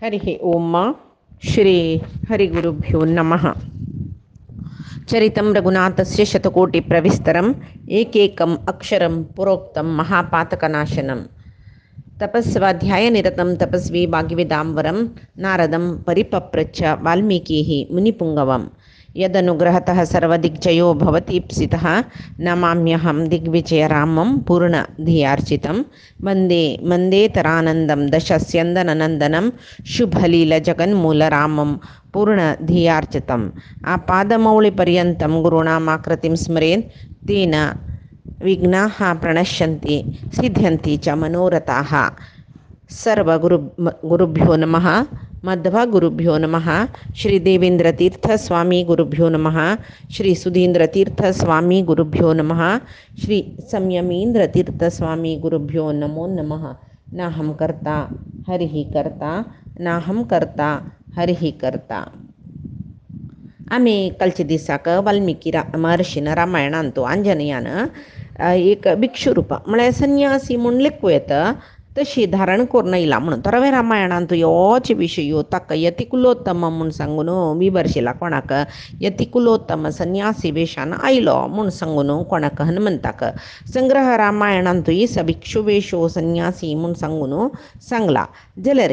हरिः ओम श्री हरिगुरुभ्यो नमः। चरितं रघुनाथस्य शतकोटिप्रविस्तरम् एकैकम् अक्षरं पुरोक्तं महापातकनाशनं। तपस्वाध्यायनिरतं तपस्वी भाग्यविदाम्बरं नारदं परिपप्रच्छ वाल्मीकिः मुनिपुङ्गवं। यदनुग्रहतः सर्वदिग्जयो भवतीप्सितः नमाम्यहं दिग्विजयरामं पूर्णधियार्चितं। वन्दे मन्देतरानन्दं दशस्यन्दननन्दनं शुभलीलजगन्मूलरामं पूर्णधियार्चितम्। आपादमौलिपर्यन्तं गुरूणामाकृतिं स्मरेत् तेन विघ्नाः प्रणश्यन्ति सिद्ध्यन्ति च मनोरथाः। सर्वगुरुभ्यो नमः। मध्वगुरुभ्यो नमः। श्री देवेन्द्रतीर्थस्वामी गुरुभ्यो नमः। श्री सुधीन्द्रतीर्थस्वामी गुरुभ्यो नमः। श्री संयमीन्द्रतीर्थस्वामी गुरुभ्यो नमो नमः। नाहं कर्ता हरिः कर्ता, नाहं कर्ता हरिः कर्ता. आम्ही कालच्या दिसाक वाल्मिकी महर्षीनं रामायणान तो आंजनेयानं एक भिक्षुरूप म्हळ्यार संन्यासी म्हूण लेखू येता तशी धारण करून येयला म्हणून तरावे रामायणान तो योच विशयो ताका यतिकुलोत्तम म्हूण सांगून विभरशिला कोणाक यतिकुलोत्तम संन्यासी वेशान आयलो म्हूण सांगून कोणाक हनुमंताक संग्रह रामायणान तो स भिक्षु वेशो संन्यासी म्हूण सांगून सांगला जाल्यार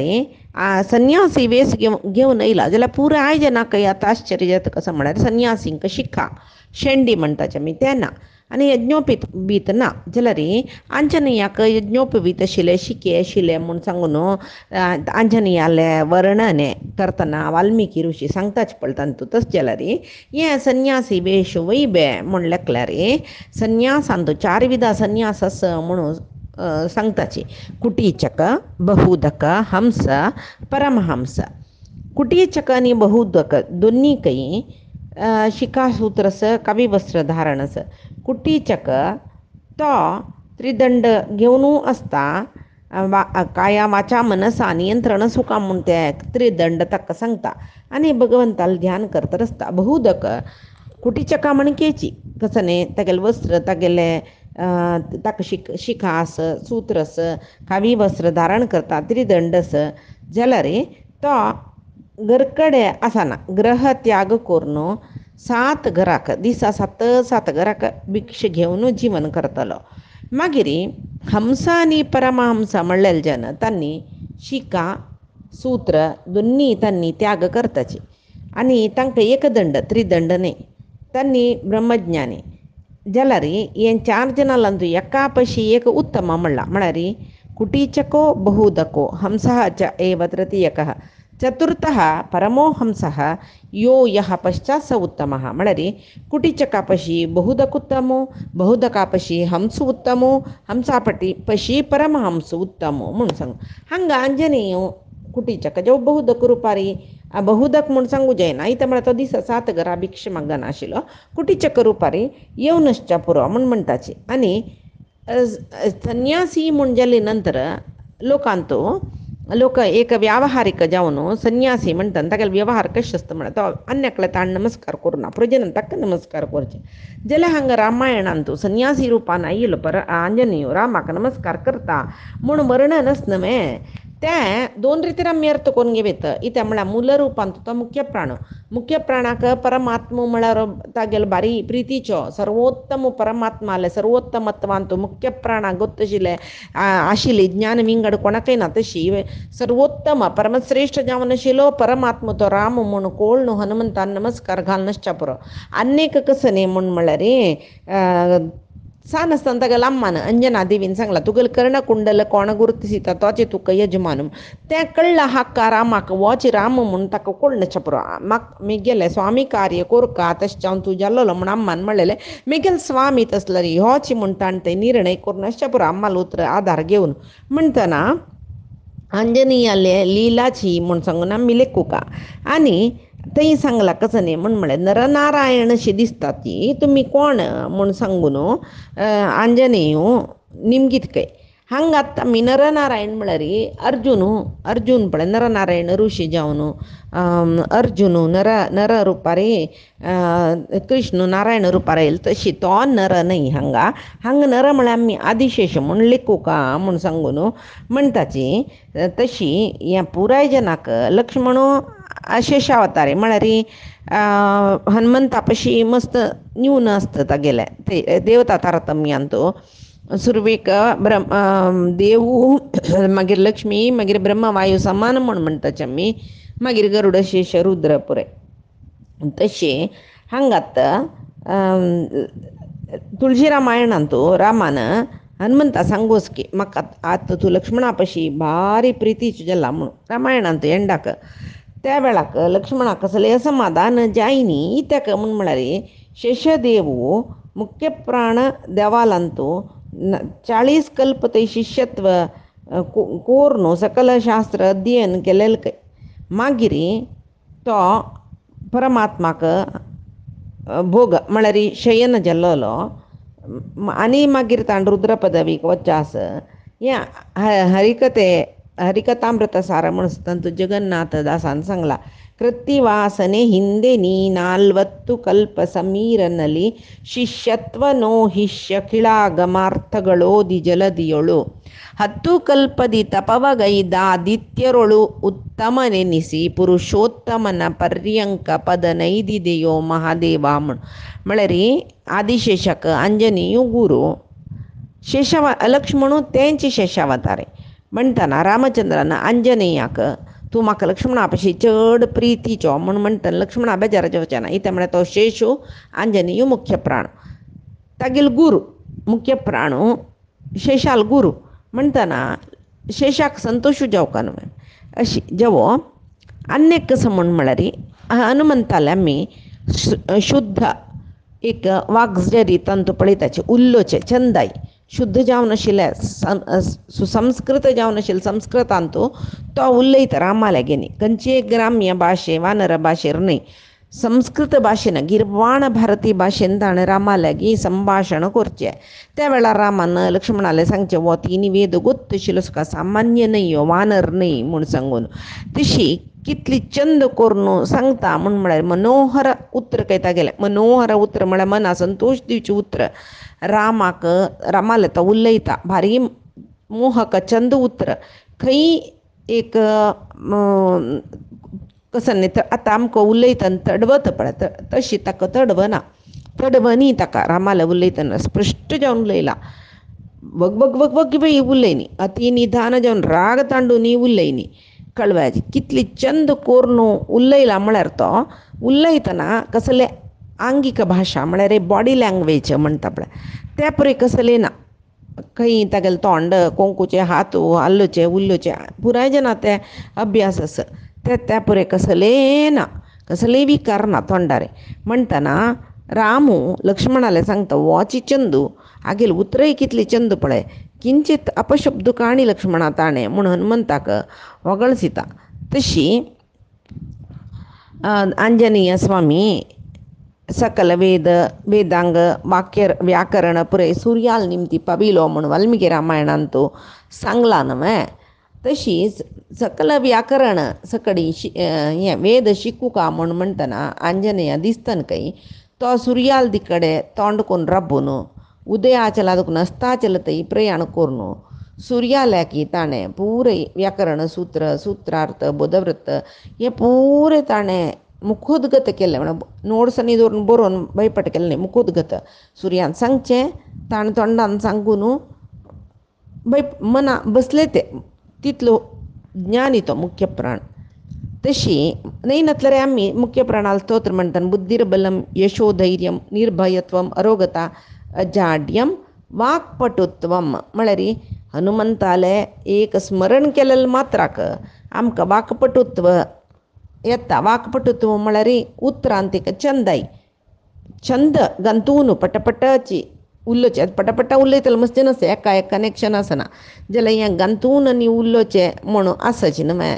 संन्यासी वेस घेवन येयला जाल्यार पुरो आयजनाक आतां आश्चर्य जाता कसं म्हळ्यार संन्यासींक शिखा शेंडी म्हणटाचे आमी तेन्ना आनी यज्ञोपीत बीत ना जाल्यार आंजनेयाक यज्ञोपवीत आशिल्ले शिके आशिल्ले म्हूण सांगून आंजनेयाले वर्णन करतना वाल्मिकी ऋषी सांगताच पडटा तूं तस जाल्यार हे संन्यासी वेश वैबे म्हूण लेखल्यार संन्यासान तो 4 विधा संन्यास आसा म्हणून सांगताची कुटीचक बहुदक हंस परमहंस. कुटीचक आनी बहुदक दोन्हीकय शिखासूत्रस कविवस्त्र धारणस. कुटीचक तो त्रिदंड घेवन आसता काया वाचा मनसा नियंत्रण सुखा म्हूण ते त्रिदंड ताका सांगता आनी भगवंताल ध्यान करता आसता. बहुदक कुटीचका मणकेची कसने तागेले वस्त्र तागेले ताका शिखास सूत्रस कावी वस्त्र धारण करता त्रिदंडस जाल्यार तो घरकडे आसना ग्रह त्याग करून 7 घराक दिसा 7 घराक भिक्ष घेवन जीवन करतलो. मागीर हंस आनी परमहंस म्हणलेले जन तांणी शिका सूत्र दोन्ही तांणी त्याग करताची आनी तांकां एकदंड त्रिदंड न्ही तांणी ब्रह्मज्ञानी जाल्यार हे 4 जनांक एका पशी एक उत्तम म्हणला म्हळ्यार कुटीचको बहुदको हंसः च एव तृतीयकः चतुर्थः परमो हंसः यो यः पश्चात् स उत्तमः. म्हळ्यार कुटीचकापशी बहुदक उत्तमो बहुदकापशी हंस उत्तमो हंसापशी परमहंस उत्तमो म्हणून सांगू. हांगा आंजनेय कुटीचक जो बहुदक रुपारी बहुदक म्हूण सांगू जायना इथं म्हळ्यार तो दिसा 7 घरा भिक्ष मागना आशिल्लो. कुटीचक रुपारी येवनश्च पुरो म्हूण म्हणटाची. आनी संन्यासी म्हूण जाले नंतर लोक एक व्यावहारिक जावन संन्यासी म्हणटात तागेले व्यवहार कशें आसता म्हळ्यार तो अन्याकडे ताण नमस्कार करूना प्रजेन ताका नमस्कार करचे जाल्यार हांगा रामायणान तूं संन्यासी रुपान आयिल्लो आंजनेय रामाक नमस्कार करता म्हूण वर्णन आसना ते 2 रितीन आमी अर्थ करून घेवत. इथे म्हळ्यार मूल रुपान तो मुख्य प्राणाक परमात्मा म्हळ्यार तागेलो बारी प्रितीचो सर्वोत्तम परमात्मा आले सर्वोत्तमत्वान तो मुख्य प्राणाक गोत आशिल्ली ज्ञान विंगड कोणाकय ना तशी सर्वोत्तम परमश्रेष्ठ जावन आशिल्लो परमात्मा तो राम म्हूण कोळ न्हू हनुमंतान नमस्कार घालनासच्या पुरो. आनीक कसं न्ही म्हूण म्हळ्यार सान आसतना तागेल्या अम्मान अंजना देवीन सांगला तुगेले कर्णकुंडल कोण गुरुतिसिता तोचे तुका यजमान तें कळ्ळा हाका रामाक वोच राम म्हूण ताका कोळनाच्या पुरो. मेगेले स्वामी कार्य कोरका तशें हांव तूं जाल्लो म्हूण अम्मान म्हणलेलें मेगेले स्वामी तसल्यार होच म्हूण ताणें ते निर्णय करूनासच्या पुरो अम्माल उतर आधार घेवन म्हणटना आंजनेयाले लिलाची म्हूण सांगून आमी लेखूका. आनी थंय सांगला कसं न्ही म्हूण म्हळ्यार नरनारायण अशी दिसता ती तुमी कोण म्हूण सांगून आंजनेय निमगीत काय हंಗೆ आत्ता मी नरनारायण म्हळरी अर्जुन पळय नरनारायण ऋषी जावन अर्जुन नर रुपारे कृष्ण नारायण रुपार येईल तशी तो नर नाही हंगा नर म्हळ्यार आमी आदिशेष म्हूण लेखू का म्हूण सांगून म्हणटाची तशी ह्या पुराय जनाक लक्ष्मण शेषावतारी म्हळ्यार हनुमंता पशी मस्त न्यून आसता तागेले ते देवता तारतम्यांत सुरवेक देव मागीर लक्ष्मी मागीर ब्रह्मा वायू समान म्हूण म्हणटाचे आमी मागीर गरुड शेष रुद्र पुरे तशे हंगात तुळशी रामायणांत रामान हनुमंता सांगोस की म्हाका आतां तूं लक्ष्मणा पशी भारी प्रितीचो जाला म्हणून रामायणांत एंडाक त्या वेळाक लक्ष्मणाक असले असमाधान जायनी इत्याक म्हळ्यार शेषदेव मुख्य प्राण देवालांतू 40 कल्प ते शिष्यत्व कोरनु सकल शास्त्र अध्ययन केलेलं काय मागीर तो परमात्माक भोग म्हळ्यार शयन जाल्लो आनी मागीर ताण रुद्र पदवीक वचास या हरिकथामृत सार म्हणून जगन्नाथ दासान सांगला ಕೃತ್ತಿವಾಸನೆ ಹಿಂದೆ ನೀ 40 ಕಲ್ಪ ಸಮೀರನಲ್ಲಿ ಶಿಷ್ಯತ್ವ ನೋಹಿಷ್ಯ ಕಿಳಾಗಮಾರ್ಥಗಳೋದಿ ಜಲದಿಯೊಳು 10 ಕಲ್ಪದಿ ತಪವಗೈದಾದಿತ್ಯರೊಳು ಉತ್ತಮನೆನಿಸಿ ಪುರುಷೋತ್ತಮನ ಪರ್ಯಂಕ ಪದ ನೈದಿದೆಯೋ ಮಹಾದೇವ म्हळ्यार आदिशेषक अंजनीयू गुरू लक्ष्मणू तेंचे शेषावतारे म्हणटना रामचंद्रान अंजनेयाक तूं म्हाका लक्ष्मणा पशी चड प्रितीचो म्हूण म्हणटना लक्ष्मणा बेजाराचें वचना इता म्हळ्यार तो शेषू अंजनीयू मुख्य प्राण तागेल गुरू मुख्य प्राणू शेषाल गुरू म्हणटना शेषाक संतोशू जावका न्हय अशी जेवो अन्यक कसं म्हळ्यार हनुमंताले आमी शुद्ध एक वाग्जरी तंतू पळयताचे उल्लोचे चंदाई शुद्ध जावन आशिल्ले सुसंस्कृत जावन आशिल्ले संस्कृतांतू तो उलयता रामालेगेनी खंयचे ग्राम्य भाशे वानर भाशेर न्हय संस्कृत भाशेन गिर्वाण भारती भाशेन ताणें रामालेगी संभाशण करचें त्या वेळार रामान लक्ष्मणाले सांगचें वो तिनी वेद गोत्त आशिल्लो तुका सामान्य न्हय हो वानर न्हय म्हूण सांगून तशी कितली चंद करून सांगता म्हळ्यार मनोहर उतर कहता गेले मनोहर उतर म्हळ्यार मना संतोष दिवचें उतर रामाले तो उलयता भारी मोहक चंद उतर खंय एक कसं न्ही आतां आमकां उलयतना तडवत पळय तशी ताका तडवनी ताका रामाले उलयतना स्पश्ट जावन उलयला वग वग वग वग बी उलयनी अति निधान जावन राग तांडूनी उलयनी कळवायची कितली चंद कोरून उलयला म्हळ्यार तो उलयतना कसले आंगीक भाशा म्हळ्यार बॉडी लँग्वेज म्हणटा पळय त्या परी कसले ना खंय तागेलें तोंड कोंकूचे हात हल्लोचे उल्लोचे पुराय जना ते अभ्यास आसा त्या परी कसले ना कसले विकार ना तोंडारे म्हणटना रामू लक्ष्मणाले सांगता वोची चंदू आगेल उतरय कितली चंद पळय किंचित अपशब्द काणी लक्ष्मणा ताणें म्हूण हनुमंताक वगळसिता तशी आंजनेय स्वामी सकल वेदांग वाक्य व्याकरण पुरे सूर्याल निमती पबिलो म्हूण वाल्मिकी रामायणांतू सांगला न्हय तशीच सकल व्याकरण सकडी हें वेद शिकू का म्हूण म्हणटना आंजनेय दिसतना खंय तो सूर्याल कडेन तोंड करून राबून उदयाचलादूक नस्ताचलतय प्रयाण करून सूर्याल्याकी ताणें पुरे व्याकरण सूत्रार्थ बोधवृत्त हे पुरे ताणें मुखोद्गत केलें म्हळ्यार नोट्स आनी दवरून बरोवन भयपट केलें न्ही मुखोद्गत सूर्यान सांगचें ताणें तोंडान सांगून मना बसले ते तितलो ज्ञानी तो मुख्य प्राण तशी न्हय नतल्यार आमी मुख्य प्राणाल स्तोत्र म्हणटात बुद्धिर्बलम यशोधैर्यम निर्भयत्वम अरोगता अजाड्यम वाक्पटुत्वम म्हळ्यार हनुमंताले एक स्मरण केलेले मात्राक आमकां वाक्पटुत्व येता वाक्पटुत्व म्हळ्यार उतरांत चंदाई छंद गंतून पटपटाची उल्लोचे पटपटा उलयतले मस्ती नासता एका कनेक्शन आसना जाल्यार हें गंतून आनी उल्लोचे म्हणून आसची न्हय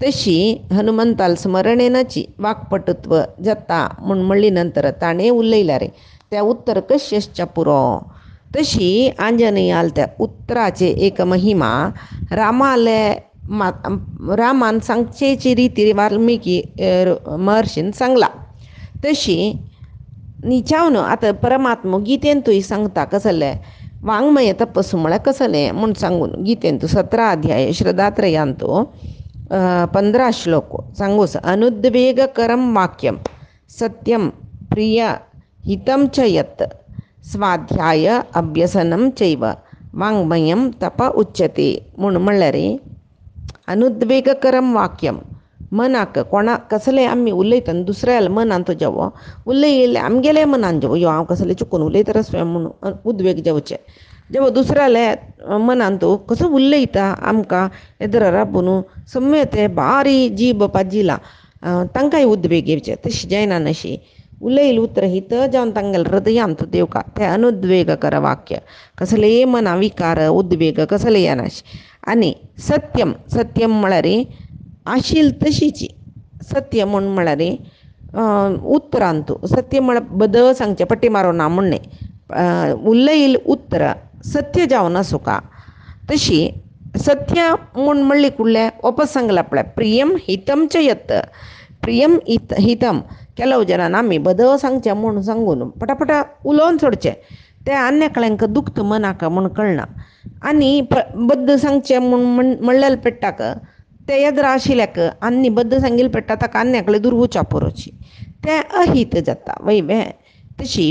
तशी हनुमंताल स्मरणेनाची वाक्पटुत्व जाता म्हूण म्हणली नंतर ताणें उलयल्यार तें उत्तर कश्यश्च पुरो तशी आंजनेयाल त्या उत्तराचे एक महिमा रामाले रामान सांगचेची रीती वाल्मिकी महर्षीन सांगला. तशी निचावन आता परमात्मा गीतेंतूय सांगता कसले वाङ्मय तपस्सु म्हळ्यार कसलें म्हूण सांगून गीतेंतू 17 अध्याय श्रद्धात्रयांतू 15 श्लोक सांगूस. अनुद्वेगकरं वाक्यम सत्यम प्रिय हितं च यत् स्वाध्याय अभ्यसनं चैव वाङ्मयं तप उच्यते म्हूण म्हणल्यार अनुद्वेगकरं वाक्यम मनाक कोणाक कसलें आमी उलयता दुसऱ्या मनान तुज्या उलयले आमगेले मनान जेवो यो हांव कसलें चुकून उलयता स्वयं म्हणून उद्वेग जेवचे जेव्हा दुसऱ्याले मनान तूं कसो उलयता आमकां एदर राबून सम्य ते बारी जीब पाजिला तांकांय उद्वेग येवचे. तशी जायना नशी उलयल उतर हित जावन तांगेले हृदयांत देवका ते अनुद्वेगकर वाक्य कसले मना विकार उद्वेग कसले येनाशे. आनी सत्यम सत्यम म्हळ्यार आशिल तशीची सत्य म्हूण म्हळ्यार उतरांतू सत्य म्हळ्यार बदल सांगचे पट्टी मारून ना म्हणणे उलयल उतर सत्य जावन आसूं का. तशी सत्य म्हूण म्हणली कुडले वापस सांगला पळय प्रियम हितम च यत् प्रियम हितम ಕೆಲವು ಜನ आमी बदल सांगचे म्हूण सांगून पटापटा उलोवन सोडचे ते आन्यकळ्यांक दुखता मनाक म्हूण कळना. आनी बद्द सांगचे म्हूण म्हणलेले पेट्टाक ते एदर आशिल्ल्याक आनी बद्द सांगिल्ले पेट्टा ताका आन्याकळे दुर्वुचा पुरोची ते अहित जाता वैवे. तशी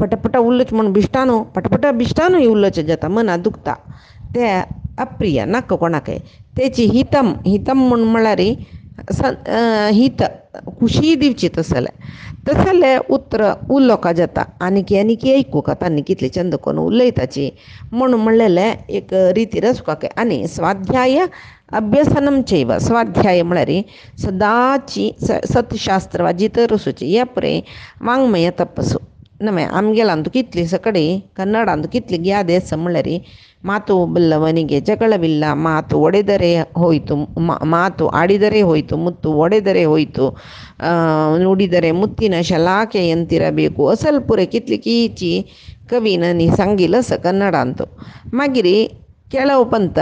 पटापटा उल्लोच म्हूण बिश्टानू पटापटा बिश्टानूय उल्लोचें जाता मना दुखता ते अप्रिय नाका कोणाकय. तेची हितम हितम म्हूण म्हळ्यार हित खुशी दिवची तसले उतर उलोवका जाता आनी आनीक ऐकूंक आनी कितले चंद करून उलयताची म्हणून म्हणलेले एक रितीर आसूं. आनी स्वाध्याय अभ्यसनम चैव स्वाध्याय म्हळ्यार सदांची सतशास्त्र वाजितर वचूची हे पुरे वाङ्मय तपस्सु नवे आमगेलांतू कितली सकडी कन्नडांतू कितली ग्यादेस म्हळ्यार ಮಾತು ಬಲ್ಲವನಿಗೆ ಜಗಳವಿಲ್ಲ ಮಾತು ಒಡೆದರೆ ಹೋಯಿತು ಮಾತು ಆಡಿದರೆ ಹೋಯಿತು ಮುತ್ತು ಒಡೆದರೆ ಹೋಯಿತು ನುಡಿದರೆ ಮುತ್ತಿನ ಶಲಾಕೆಯಂತಿರಬೇಕು ಅಸಲ್ಪುರೆ कितली कीची कवीन सांगिलस कन्नडांतू. मागीर केळव पंत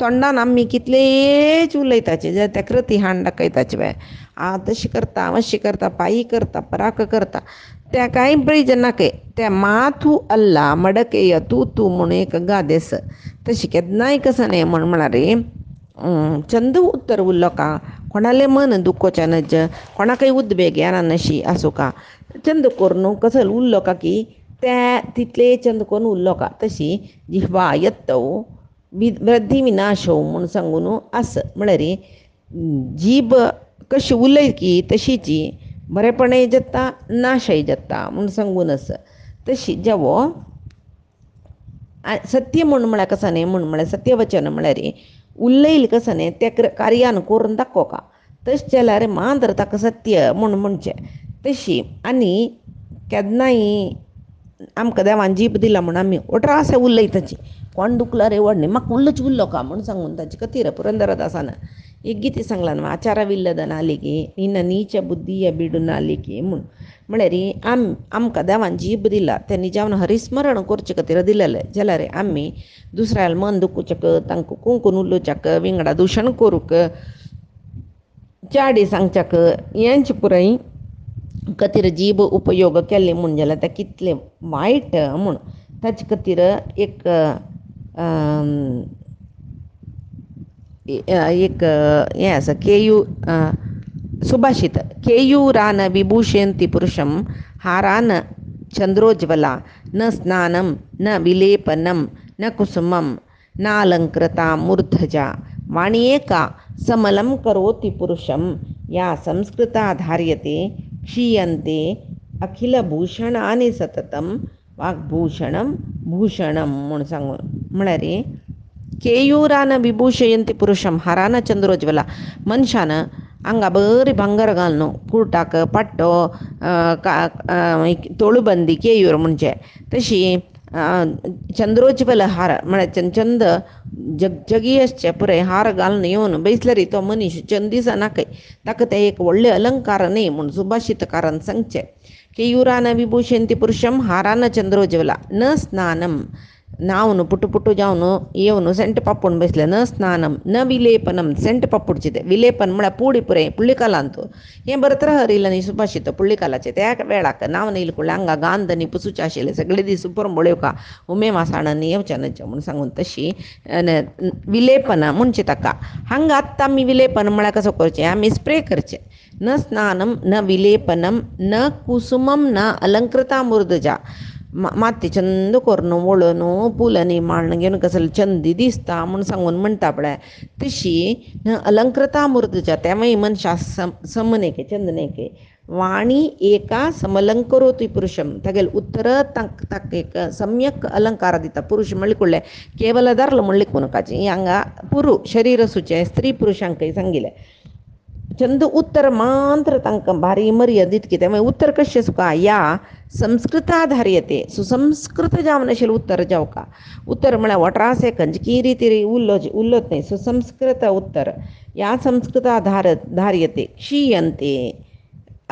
तोंडान आमी कितलेच उलयताचे जे त्या कृती हाड दाखयताचे वे हांव तशी करता अशी करता पायी करता पराक करता त्या कांय प्रयोजन नाके त्या माथू अल्ला मडकेय तू तू म्हूण एक गादेस तशी केन्नाय कसं न्ही म्हूण म्हळ्यार चंद उत्तर उरलो का कोणाले मन दुखोवचें नज कोणाकय उद्वेग येना नशी आसूं का चंद करून कसो उरलो का की ते तितले चंद करून उरलो का. तशी जिह्वा यत्तव वृद्धी विनाशो म्हूण सांगून आस म्हळ्यार जीब कशी उलय की तशीची बरेपणय जाता नाशय जाता म्हूण सांगून आस. तशी जेवो सत्य म्हूण म्हळ्यार कसो न्ही म्हूण म्हळ्यार सत्यवचन म्हळ्यार उलयले कसो न्ही ते कार्यान करून दाखोवका तशें जाल्यार मात्र ताका सत्य म्हूण म्हणचें. तशी आनी केन्नाय आमकां देवान जीब दिला म्हूण आमी अठराशे उलयताची कोण दुखला रे व्हड न्ही म्हाका उल्लोच उरलो का म्हूण सांगून ताची खातीर पुरंदरदासान एक गीत सांगला न्हू आचारविल्लद नालिगे निन्न नीच बुद्धीय बिडू नालिगे म्हूण म्हळ्यार आमकां देवान जीब दिला ते निजावन हरिस्मरण करचे खातीर दिलेले जाल्यार आमी दुसऱ्याल मन दुखोवच्याक तांकां कुंकून उलोवच्याक विंगडा दुशण करूंक चाडी सांगच्याक हेंचे पुराय खातीर जीब उपयोग केल्ले म्हूण जाल्यार ते कितले वायट म्हूण ताचे खातीर एक हें आसा सुभाषित केयूरान विभूषयन्ति पुरुषं हारान चंद्रोज्वला न स्नानं न विलेपनं न कुसुमं नालंकृता मूर्धजा वाण्येका समलं करोति पुरुषं या संस्कृता धार्यते क्षीयन्ते अखिलभूषणानि सततं वाग्भूषणं भूषणं म्हूण सांगून म्हळ्यार केयूरान विभूषयन्ति पुरुषं हारान चंद्रोज्वला मनशान हांगा बरी भांगर घालून कुर्ताक पट्टो तोळुबंदी केयूर म्हणजे तशी चंद्रोज्वल हार म्हळ्यार चंद जगजगी आसचे पुरे हार घालून येवन बैसल्यार तो मनीस चंद दिसनाकय ताका ते एक व्हडले अलंकार न्ही म्हूण सुभाषितकारान सांगचे. केयूरान विभूषन्ति पुरुषं हारान चंद्रोज्वला न स्नानम ನಾವನು ಪುಟ್ಟು ಪುಟ್ಟು ಜಾವನು ಏವನು ಸೆಂಟ್ ಪಪ್ಪುಂಡು ಬಯಸ್ಲೆ ನ ಸ್ನಾನಂ ನ ವಿಲೇಪನಂ ಸೆಂಟ್ ಪಪ್ಪುಡ್ಚಿದೆ ವಿಲೇಪನ್ ಮಳ ಪೂಡಿ ಪುರೆ ಪುಳ್ಳಿಕಾಲ ಅಂತು ಏನ್ ಬರತ್ರ ಹರಿಲ್ಲ ನೀ ಸುಭಾಷಿತ ಪುಳ್ಳಿಕಾಲचे ಯಾಕೆ ಬೇಡಾಕ ನಾವನ ಇಲ್ಕೊಳ್ಳೆ ಹಂಗ गांधनी पुसूचाशिले सगळे दिस सुपर बोळेवका उमे मासाणनी येवचनच म्हणून सांगून तशी विलेपन ಮುಂಚೆ तका हंग आत्ता आम्ही विलेपन मला कसं करचे आम्ही स्प्रे करचे न स्नानम न विलेपनम न कुसुमम न अलंकृता मुर्दजा माती चंद करून वळणू पुलनी माळणं घेऊन कसं चंदी दिसता म्हणून सांगून म्हणता पळय तशी अलंकृता मूर्तच्या त्यामुळे मनशा समनेके चंदनेके वाणी एका समलंकरोती पुरुषम तगेल उत्तर तक एक सम्यक अलंकार दिता पुरुष म्हणले केवल दारलं म्हणले कोणकाची हंगा पुरु शरीर सुचे स्त्री पुरुषांकही सांगिले चंद उत्तर मात्र तांक भारी मर्यादित की त्यामुळे उत्तर कसे सुका या संस्कृताधार्यते सुसंस्कृत जावनशील उत्तर जाव का उत्तर म्हणा वटरासे कंजकी रीती उल्लोत नाही सुसंस्कृत उत्तर या संस्कृताधार्यते क्षीयंते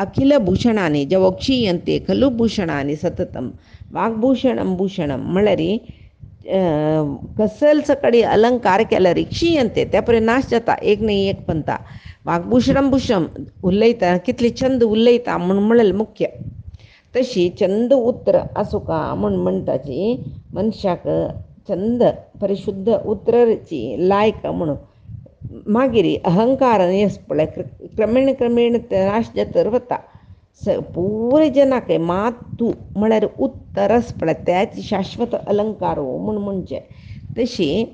अखिल भूषणाने जव क्षीयंते खलु भूषणाने सततम वाग्भूषणम भूषणम म्हणल्यारी कसलच कडे अलंकार केला री क्षीयंते त्यापर्यंत नाश जाता एक नाही एक पंता वाग्भूषणम भूषण उल्लयता कितली चंद उल्लयता म्हणून म्हणेल मुख्य तशी चंद उत्तर असो का म्हणून म्हणटाची मनशाक चंद परिशुद्ध उत्तरची लायक म्हणून मागिरी अहंकार येस पळय क्रमेण क्रमेण नाश जातर वता पुरे जनाके मातू म्हळ्यार उत्तरच पळय त्याची शाश्वत अलंकार म्हणून म्हणचे तशी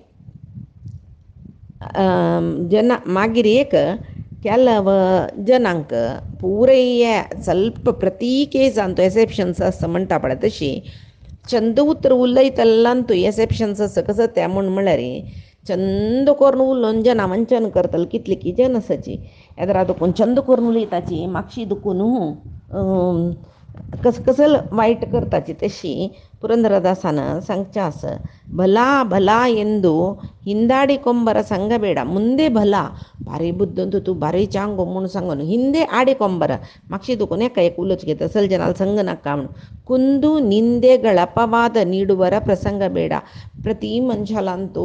जना मागीर एक ಕೆಲವು ಜನಾಂಕ ಪೂರಯ್ಯ ಸ್ವಲ್ಪ ಪ್ರತಿ ಕೇಸ್ ಅಂತೂ ಎಸೆಪ್ಷನ್ಸ್ असं म्हणटा पळय तशी चंद उतर उलयतल्लांतू एसेप्शन्स असं कसं त्या म्हणल्यार चंद करून उलोवन जना वंचन करतले कितली की जन आसाची येदर दुखून चंद करून उलयताची मागशी दुखून कसल वाईट करताची तशी ಪುರಂದರದಾಸನ ಸಂಚಾಸ ಭಲಾ ಭಲಾ ಎಂದು ಹಿಂದಾಡಿಕೊಂಬರ ಸಂಗಬೇಡ ಮುಂದೆ ಭಲಾ ಭಾರಿ ಬುದ್ಧಂತೂ तू भारी चांगो म्हणून सांगून ಹಿಂದೆ ಆಡಿಕೊಂಬರ मागशी दुखून एका एक उलोच घेत असल जनाला संग नका म्हणून कुंदू निंदेಗಳ अपवाद ನೀಡುವರ प्रसंग ಬೇಡ प्रति मनशालांतू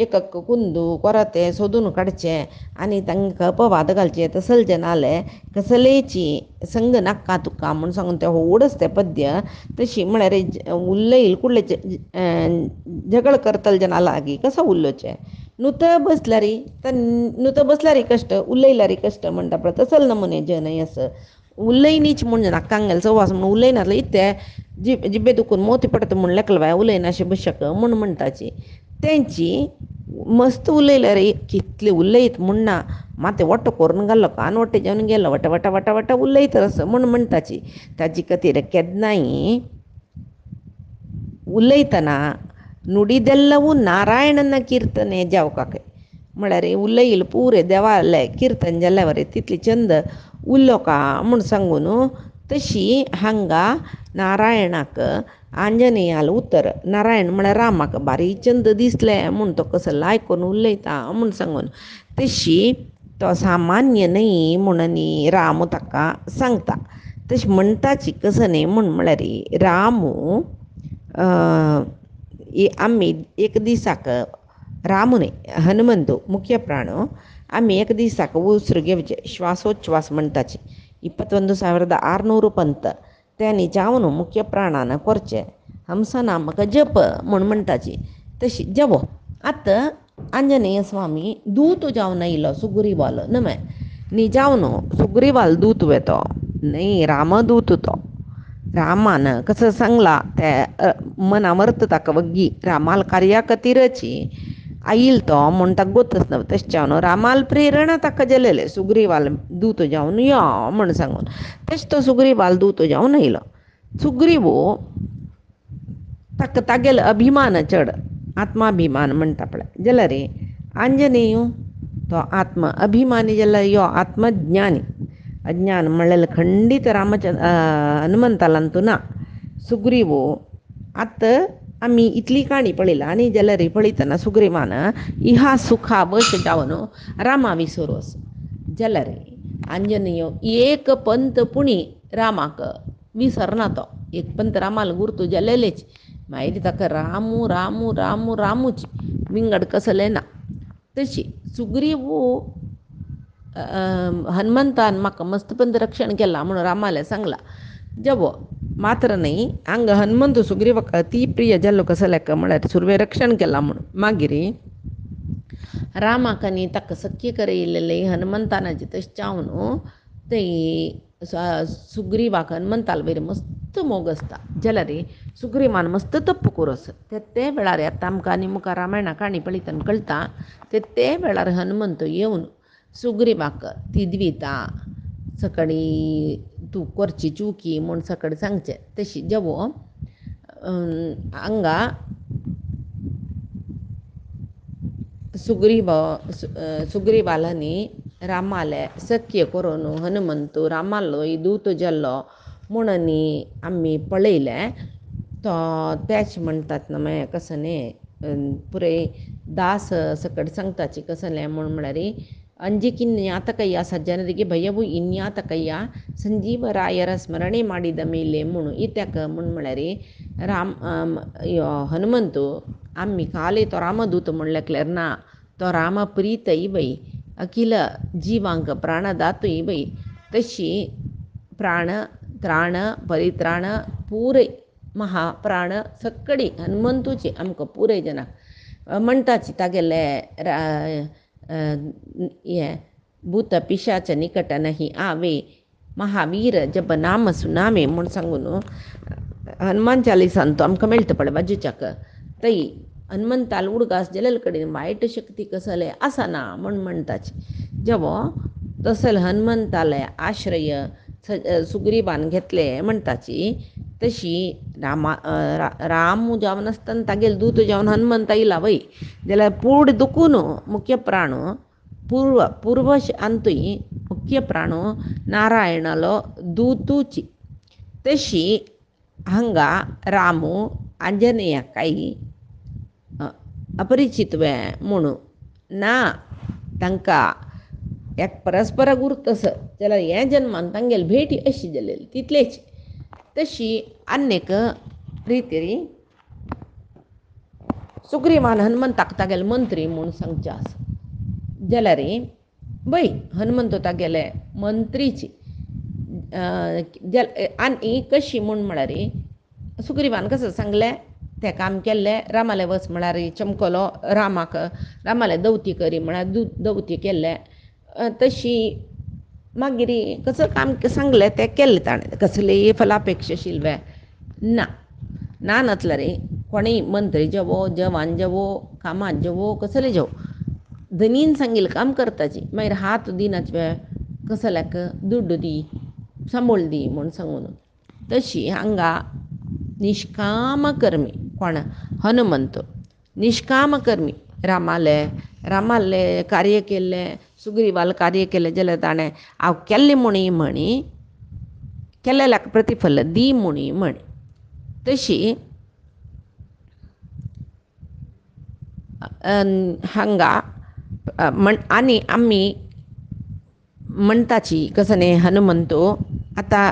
एक कुंदू ಕೊರತೆ सोदून काढचे आणि तांकां अपवाद घालचे तसल जनाले कसलेची संग नाका तुका म्हणून सांगून ते ओढच ते पद्य तशी म्हळ्यार उल्लयील कुडले झगड करतल जनालागी कसं उल्लोचे नुत बसल्यारी तर नुत बसल्यारी कष्ट उल्लयल्यारी कष्ट म्हणटा पळय तसल नमुने जनय असं उल्लयनीच म्हणजे नाकांगेल सवास म्हणून उल्लयनातले इत्ते जिबे दुखून मोती पडत म्हण लेकल बाय उलयना अशें बशक म्हूण म्हणटाची तेंची मस्त उलयल्यारी कितले उलयत म्हणना माते वट्ट करून घाल्लो कान वट्टे जेवन गेलो वटा वटा वटा वटा उलयत असं म्हूण म्हणटाची ताजी खातीर केन्नाय उलयतना ನುಡಿದೆಲ್ಲವೂ ನಾರಾಯಣನ ಕೀರ್ತನೆ ಜಾವಕಾಕೆ म्हळ्यार उलयील पुरे देवाले कीर्तन जाल्ल्या वरे तितली चंद उल्लो का म्हूण सांगून तशी हांगा नारायणाक आंजनेयाल उतर नारायण म्हळ्यार रामाक भारी चंद दिसले म्हूण तो कसो लायकून उलयता म्हूण सांगून तशी तो सामान्य न्ही म्हणून राम ताका सांगता तशी म्हणटाची कसं न्ही म्हूण म्हळ्यार रामू आम्ही एक दिसाक रामुने हनुमंतू मुख्य प्राण आम्ही एक दिसाक उसरू घेवचे श्वासोच्छ्वास म्हणटाची 21,600 पंत त्यांनी जावन मुख्य प्राणान करचे हंसनामक जप म्हणून म्हणटाची तशी जवो आतां आंजनेय स्वामी दूत जावन येयलो सुग्रीवाल नमे नी जावन सुग्रीवाल दूत वेतो न्ही रामदूत तो रामान कसं सांगला त्या मनामर्थ ताका वग्गी रामाल कार्या खातीरची आईल तो म्हूण ताका गोतच नव तशें रामाल प्रेरणा ताका जालेले सुग्रीवाल दूत जावन यो म्हूण सांगून तशें तो सुग्रीवाल दूत जावन येयलो सुग्रीव ताका तागेलो अभिमान चड आत्माभिमान म्हणटा पळय जाल्यार आंजनेय तो आत्म अभिमानी जाल्यार यो आत्मज्ञानी अज्ञान म्हणलेलं खंडित हनुमंतालांतू ना सुग्रीव आतां आमी इतली काणी पळयला आनी जाल्यार पळयतना सुग्रीवान इहा सुखा वश जावन रामा विसरोस जाल्यार आंजनेय एक पंत पुणी रामाक विसरना तो एक पण रामाला गुर्तू जलेलेच माहिती ताका रामू रामू रामू रामूच विंगड कसले ना तशी सुग्रीवू हनुमंतान म्हाका मस्त पण रक्षण केला म्हणून रामाला सांगला जवो मात्र नाही हांगा हनुमंत सुग्रीवाक अति प्रिय जाल्लो कसल्याक म्हळ्यार सुरवे रक्षण केला म्हणून मागिरी रामाक आनी ताका सख्य करयलेले हनुमंतानाचे तशें चावन ते सुग्रीवाक हनुमंताल वयर मस्त मोग आसता जाल्यार सुग्रीवान मस्त तप्प कोरस ते वेळार आतां आमकां आनी मुखार रामायणा काणी पळयतना कळटा ते वेळार हनुमंत येवन सुग्रीवाक तिदविता सकडी तूं करची चुकी म्हूण सकडी सांगचें तशी जवो हांगा सुग्रीवालांनी रामाले सख्य करून हनुमंतू रामालो दूत जाल्लो म्हणून आमी पळयलें तो तेच म्हणटात ना मागीर कसं न्ही पुरे दास सकड सांगताची कसलें म्हळ्यार ಅಂಜಿಕಿನ್ಯಾತಕಯ್ಯ ಸಜ್ಜನರಿಗೆ ಭಯವು ಇನ್ಯಾತಕಯ್ಯ ಸಂಜೀವರಾಯರ ಸ್ಮರಣೆ ಮಾಡಿದ ಮೇಲೆ ಮುಣು ಇತ್ಯಾಕ म्हळ्यार हनुमंतू आम्ही काले तो रामदूत म्हणल्यार ना तो रामप्रीत इवय अखिल जीवांक प्राणदातू इवय तशी प्राण त्राण परित्राण पुरय महाप्राण सक्कडी हनुमंतूची आमकां पुरय जनाक म्हणटाची तागेले ये भूत पिशाच निकट नाही आवे महावीर जब नाम सुनामे म्हूण सांगून हनुमान चालिसान तो आमकां मेळटा पळय वाजूच्याक तई हनुमंताल उडगास जलेल कडेन वायट शक्ती कसले आसना म्हूण म्हणटाची जेवो तसल हनुमंताले आश्रय सुग्रीवान घेतले म्हणटाची तशी राम जावन आसतना तागेले दूत जावन हनुमंत येयला वय जाल्यार पूड दुखून मुख्य प्राण पूर्व अंतूय मुख्य प्राण नारायणालो दूतूची तशी हांगा रामू आंजनेयाकाय अपरिचितवे म्हणून ना तांकां एक परस्पर गुर्त आस जाल्यार हे जन्मान तांगेली भेटी अशी जालेली तितलेच तशी अनेक रितीरी सुग्रीवान हनुमंताक तागेले मंत्री म्हूण सांगचे आसा जाल्यार बय हनुमंत तागेले मंत्रीची आनी कशी म्हूण म्हळ्यार सुग्रीवान कसो सांगलें तें काम केल्लें रामाले वच म्हळ्यार चमकलो रामाले दवती करी म्हळ्यार दवती केल्लें तशी मागीर कसं काम सांगलें तें केल्लें ताणें कसलेय फलापेक्षा आशिल्ले ना नासल्यार कोणीय मंत्री जवो जवान जवो कामात जवो कसले जवो धनीन सांगिल्लें काम करताची मागीर हात दिनाचे कसल्याक दुड्ड दी सांबोळ दी म्हूण सांगून तशी हांगा निश्काम कर्मी कोण हनुमंत निश्काम कर्मी रामाले कार्य केल्लें सुग्रीवाल कार्य केलें जाल्यार ताणें हांव केल्लें म्हणी केल्ल्याक प्रतिफल दी म्हणी तशी हांगा आनी आमी म्हणटाची कसं न्ही हनुमंतू आतां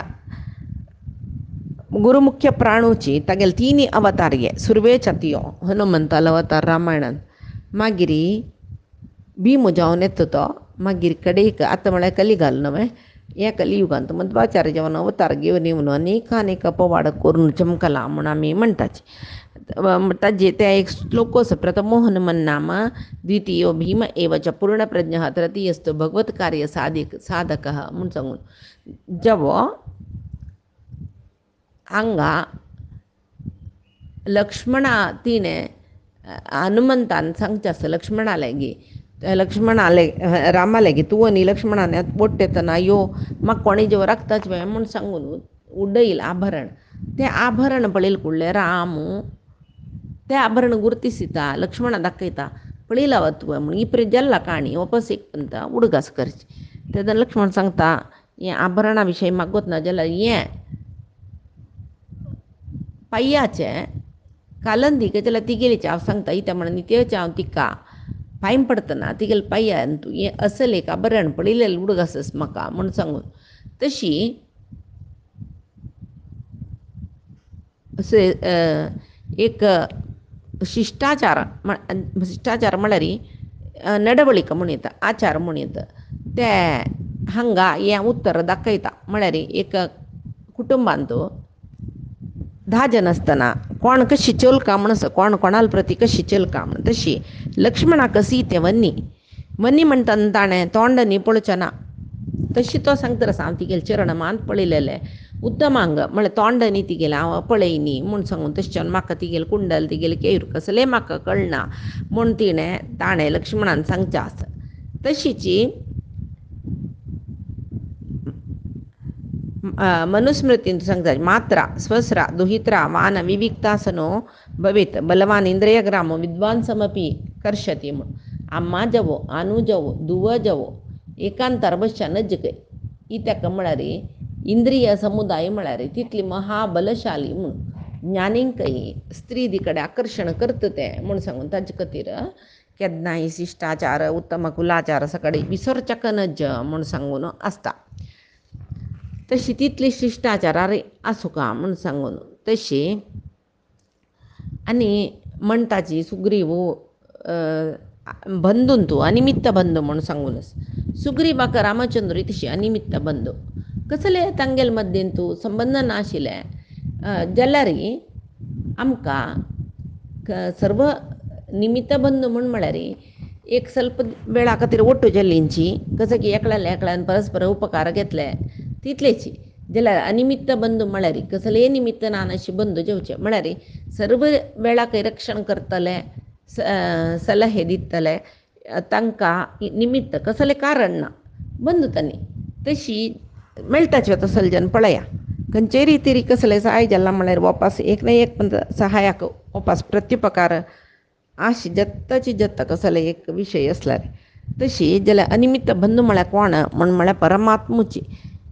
गुरुमुख्य प्राणूची तागेले तिनी अवतार घे सुरवेच यो हनुमंतालो अवतार रामायणान मागीर भीम जावन येता तो मागीर कडेक आतां म्हळ्यार कलिगाल न्हय हे कलियुगांत मध्वाचार्य जेवण अवतार घेवन येवन अनेक पवाड करून चमकला म्हूण आमी म्हणटाची ताजे ते एक श्लोक आसा प्रथमो हनुमन नाम द्वितीयो भीम एव च पूर्णप्रज्ञः तृतीयस्तु भगवत कार्य साधकः म्हूण सांगून जवो हांगा लक्ष्मणा तिणें हनुमंतान सांगचें आसा लक्ष्मणाले रामाले गे तूं आनी लक्ष्मणान बोट्टेतना यो म्हाका कोणी जेव राखताच म्हूण सांगून उडयल आभरण तें आभरण पळयल कुडलें रामू तें आभरण गुर्तिसिता लक्ष्मणा दाखयता पळयला वा तुवें म्हूण इप्रे जाल्ला काणी वापस एक म्हणटा उडगास करची तेन्ना लक्ष्मण सांगता हें आभरणा विशयी म्हाका गोतना जाल्यार हें पाययाचें कालंदीक जाल्यार तिगेलीचें हांव सांगता इत्या म्हणून नित्याचें हांव तिका पांय पडतना तिगेले पांयान तूं हें असल एक आभरण पळयलेलें उडगासस म्हाका म्हूण सांगून तशी असे एक शिष्टाचार म्हळ्यार नडवळीक म्हूण येता, आचार म्हूण येता ते हांगा हें उत्तर दाखयता. म्हळ्यार एक कुटुंबांत 10 जण आसतना कोण कशी चलका म्हण आसा, कोण कोणाल प्रती कशी चलका म्हण. तशी लक्ष्मणाक सीते वन्नी म्हणटना ताणें तोंड न्ही पळोवचें ना. तशी तो सांगता आसा, हांव तिगेले चरणमांत पळयलेले उत्तमांग म्हळ्यार तोंड न्ही तिगेलें हांव पळयनी म्हूण सांगून, तशें म्हाका तिगेले कुंडल तिगेले केयूर कसलें म्हाका कळना म्हूण ताणें लक्ष्मणान सांगचें आसा. तशीची मनुस्मृतीन सांगता, मात्रा स्वस्रा दुहित्रा वान विविक्तासनो भवेत् बलवान इंद्रियग्रामो विद्वांसमपि कर्षति म्हूण. अम्मा जवो आनू जवो दुव जवो एकांतर बसच्या नजके ही ताका म्हळ्यार इंद्रिय समुदाय म्हळ्यार तितली महाबलशाली म्हूण. ज्ञानींकय स्त्री कडेन आकर्शण करता तें म्हूण सांगून ताजे खातीर केन्नाय शिश्टाचार उत्तम कुलाचार सकाळी विसरचें नज म्हूण सांगून आसता. तशी तितली शिश्टाचार आसूं का म्हूण सांगून. तशी आनी म्हणटाची सुग्रीव बंधून तूं अनिमित्त बंधू म्हूण सांगून सुग्रीवाक रामचंद्र तशी अनिमित्त बंधू कसले तांगेल मद्दीन तूं संबंध नाशिल्ले जाल्यार आमकां सर्व निमित्त बंधू म्हळ्यार एक स्वल्प वेळा खातीर ओटू जल्लींची कसं की एकल्यान परस्पर उपकार घेतले तितलेची. जाल्यार अनिमित्त बंधू म्हळ्यार कसले निमित्त ना अशी बंधू जेवचे म्हळ्यार सर्व वेळाक रक्षण करतले, सलहे दितले, तांकां निमित्त कसलें कारण ना बंधुतांनी. तशी मेळटाच्यो तसले जन पळया. खंयचे रितीरी कसले सहाय जाल्ला म्हळ्यार वापस एक ना एक सहायाक वापस प्रत्युपकार आशी जत्ताची जत्त कसले एक विशय आसल्यार. तशी जाल्यार अनिमित्त बंधू म्हळ्यार कोण म्हळ्यार परमात्मुची.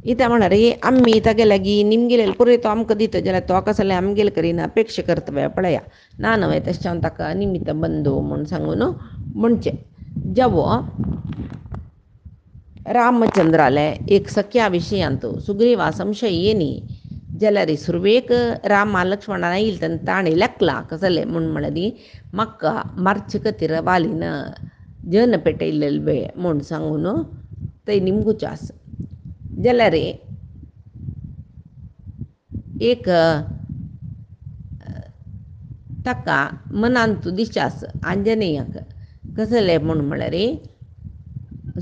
इता म्हळ्यार आमी तागे लागीं निमगेले पुरे तो आमकां दिता जाल्यार तो कसले आमगेले करीना अपेक्षा करता पळया ना न्हय. तशें ताका अनिमित्त बंधू म्हूण सांगून म्हणचें. जवो रामचंद्राले एक सख्या विशयांत सुग्रीवा संशय येनी जाल्यार सुरवेक राम लक्ष्मणान येयले तेन्ना ताणें लेखलां कसलें म्हळ्यार म्हाका मारचे खातीर वालीन जन पेटयल्ले म्हूण सांगून थंय निमगुचें आसा. जाल्यार एक ताका मनांत दिश्टी आसा आंजनेयाक कसलें म्हूण म्हळ्यार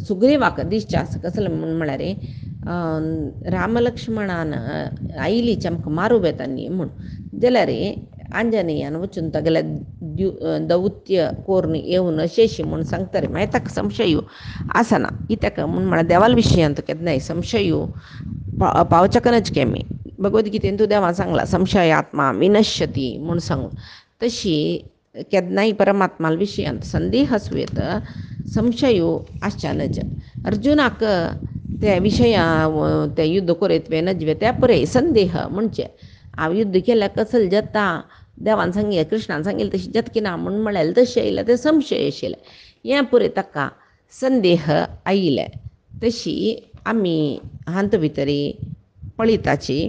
सुग्रीवाक दिश्टी आसा कसलें म्हूण म्हळ्यार राम लक्ष्मणान आयलीं आमकां मारूं येता न्ही म्हूण. जाल्यार आंजनेयान वचून तागेले दौत्य कोरून येवन अशें म्हूण सांगता रे. मागीर ताका संशय आसना. ही ताका म्हूण म्हळ्यार देवाल विशयांत केन्नाय संशय पावचें न्हय केमी. भगवद्गीतेन तूं देवान सांगलां संशयात्मा विनश्यती म्हूण सांगून. तशी केन्नाय परमात्मा विशयांत संदेह आसूं येता संशय आसचे न्हय. अर्जुनाक ते विशया ते युध्द करीत नजवे त्या पुरे संदेह म्हणचे हांव युध्द केल्यार कसले जाता देवान सांगिल्लें कृष्णान सांगिल्लें तशी जतकी ना म्हूण म्हळ्यार तशें येयलें ते संशय आशिल्ले. हें पुरे ताका संदेह आयिल्ले. तशी आमी हांत भितरी पळयताची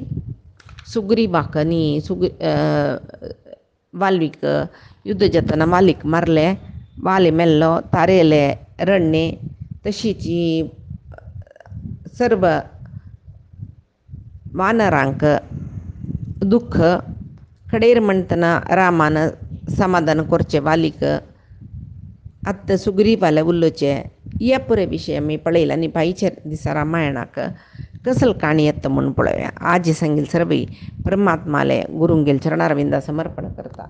सुग्रीवाक न्ही वाल्मीक युध्द जातना वालीक मारले, वाली मेल्लो तारयले रण्णे. तशीच सर्व वानरांक दुख्ख कडेर म्हणटना रामान समाधान करचें वालीक आत्तां सुग्रीवाले उलोवचें हे पुरे विशय आमी पळयला आनी बाईच्या दिसा रामायणाक कसल काणी येता म्हूण पळोवया. आज सांगील सर्व परमात्माले गुरुंगेल चरणारविंदा समर्पण करता.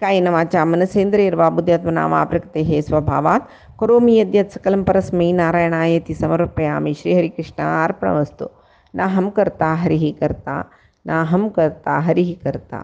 कायेन वाचा मनसेन्द्रियैर्वा बुद्ध्यात्मना वा प्रकृतेः स्वभावात् करोमि यद्यत् सकलं परस्मै नारायणायेति समर्पयामि. श्रीहरिकृष्णार्पणमस्तु. नाहं कर्ता हरिः कर्ता, नाहं कर्ता हरिः कर्ता.